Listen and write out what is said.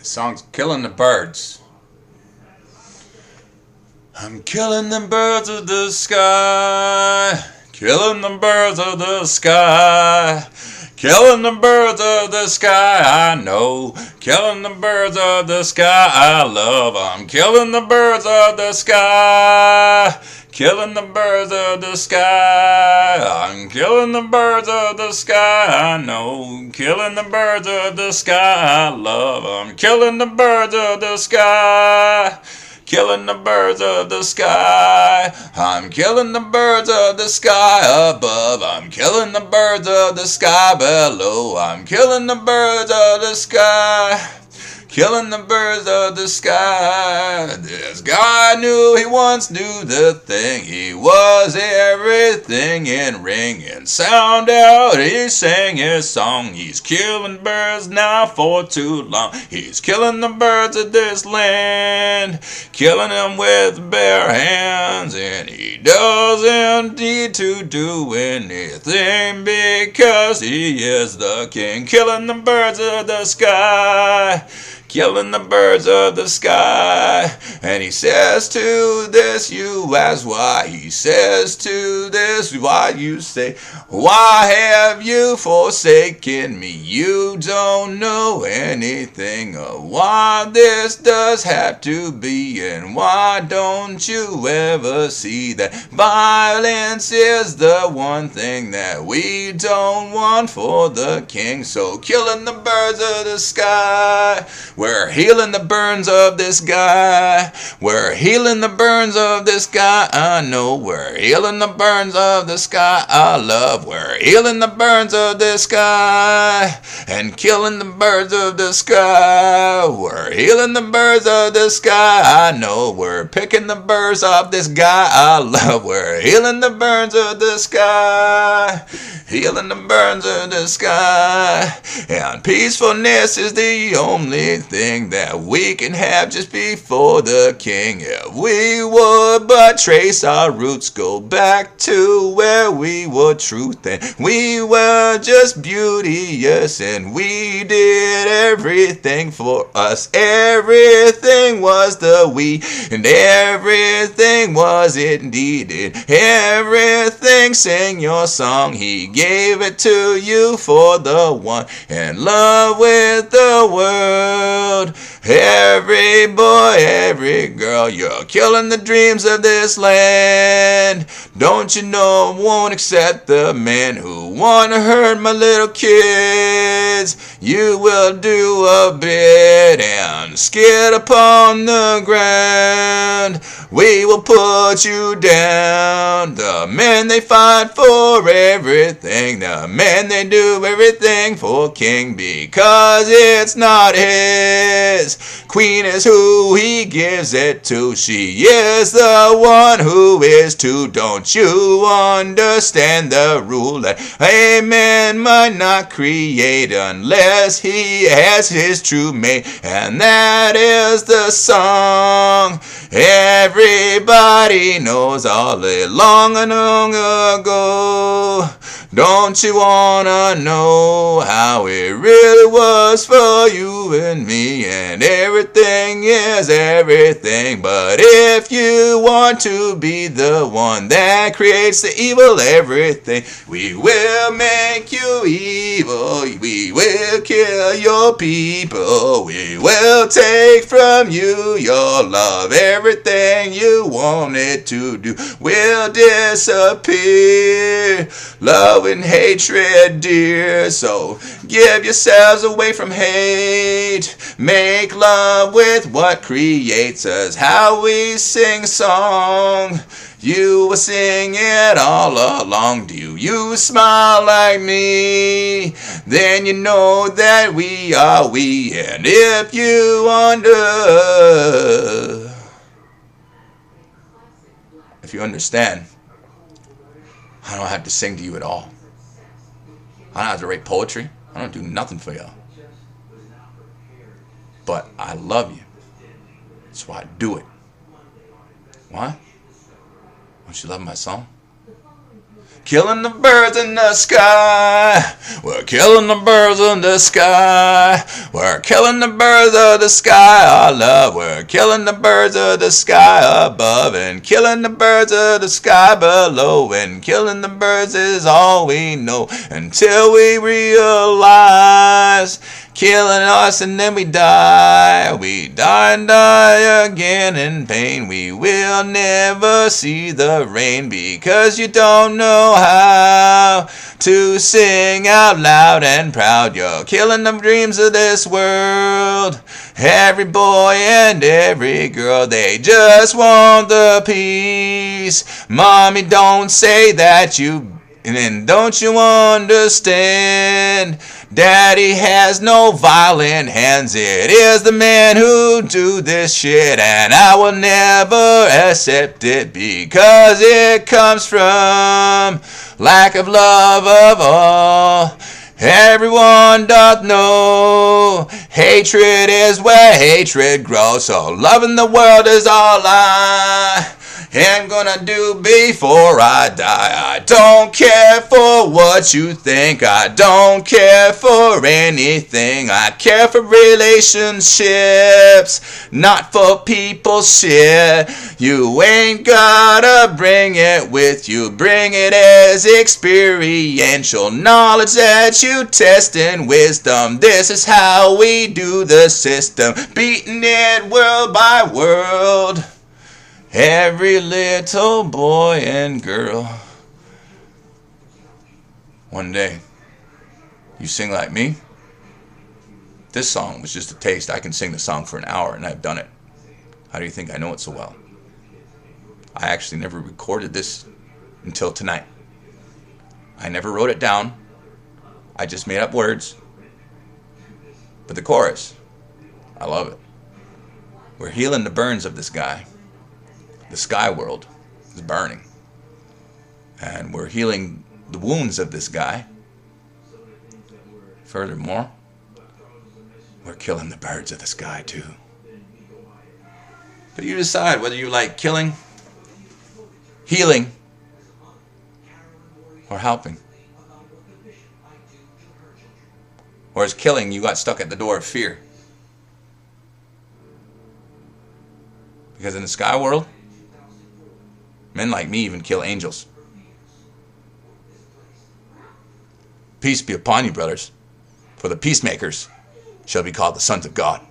The song's Killin the Birds. I'm killing the birds of the sky, killing the birds of the sky, killing the birds of the sky I know, killing the birds of the sky I love. I'm killing the birds of the sky, killing the birds of the sky. I'm killing the birds of the sky I know, killing the birds of the sky I love. I'm killing the birds of the sky, killing the birds of the sky. I'm killing the birds of the sky above. I'm killing the birds of the sky below. I'm killing the birds of the sky, killing the birds of the sky. This guy knew he once knew the thing. He was everything in ring and sound out. He sang his song. He's killing birds now for too long. He's killing the birds of this land, killing them with bare hands. And he doesn't need to do anything because he is the king. Killing the birds of the sky, killing the birds of the sky. And he says to this, you ask why. He says to this, why you say, why have you forsaken me? You don't know anything of why this does have to be. And why don't you ever see that violence is the one thing that we don't want for the king? So killing the birds of the sky, we're healing the burns of this guy. We're healing the burns of this guy I know. We're healing the burns of the sky I love. We're healing the burns of this guy and killing the birds of the sky. We're healing the birds of the sky I know. We're picking the birds of this guy I love. We're healing the burns of the sky, healing the burns of the sky. And peacefulness is the only thing that we can have just before the king. If we would but trace our roots, go back to where we were truth and we were just beauteous, and we did everything for us. Everything was the we, and everything was it needed. Everything sang your song. He gave it to you for the one in love with the world. Every boy, every girl, you're killing the dreams of this land. Don't you know I won't accept the men who want to hurt my little kids? You will do a bit and skid upon the ground. We will put you down. The men, they fight for everything. The men, they do everything for king because it's not his. Queen is who he gives it to. She is the one who is to. Don't you understand the rule that a man might not create unless he has his true mate? And that is the song everybody knows all long and long ago. Don't you wanna know how it really was for you and me? And everything is everything. But if you want to be the one that creates the evil everything, we will make you evil. We will kill your people. We will take from you your love. Everything you wanted to do will disappear. Love and hatred, dear. So give yourselves away from hate. Make love with what creates us. How we sing song. You will sing it all along. Do you smile like me? Then you know that we are we. And if you understand, I don't have to sing to you at all. I don't have to write poetry. I don't do nothing for you. But I love you. That's why I do it. Why? Don't you love my song? killing the birds in the sky. We're killing the birds in the sky. We're killing the birds of the sky, our love. We're killing the birds of the sky above and killing the birds of the sky below. And killing the birds is all we know until we realize killing us and then we die. We die and die again in pain. We will never see the rain because you don't know how to sing out loud and proud. You're killing the dreams of this world. Every boy and every girl, they just want the peace. Mommy, don't say that you and don't you understand? Daddy has no violent hands. It is the man who do this shit, and I will never accept it because it comes from lack of love of all. Everyone doth know hatred is where hatred grows. So loving the world is all I am gonna do before I die. I don't care for what you think. I don't care for anything. I care for relationships, not for people's shit. You ain't gotta bring it with you. Bring it as experiential knowledge that you test in wisdom. This is how we do the system, beating it world by world. Every little boy and girl. One day, you sing like me. This song was just a taste. I can sing the song for an hour, and I've done it. How do you think I know it so well? I actually never recorded this until tonight. I never wrote it down. I just made up words. But the chorus, I love it. We're healing the burns of this guy. The sky world is burning. And we're healing the wounds of this guy. Furthermore, we're killing the birds of the sky too. But you decide whether you like killing, healing, or helping. Or is killing you got stuck at the door of fear? Because in the sky world, men like me even kill angels. Peace be upon you, brothers, for the peacemakers shall be called the sons of God.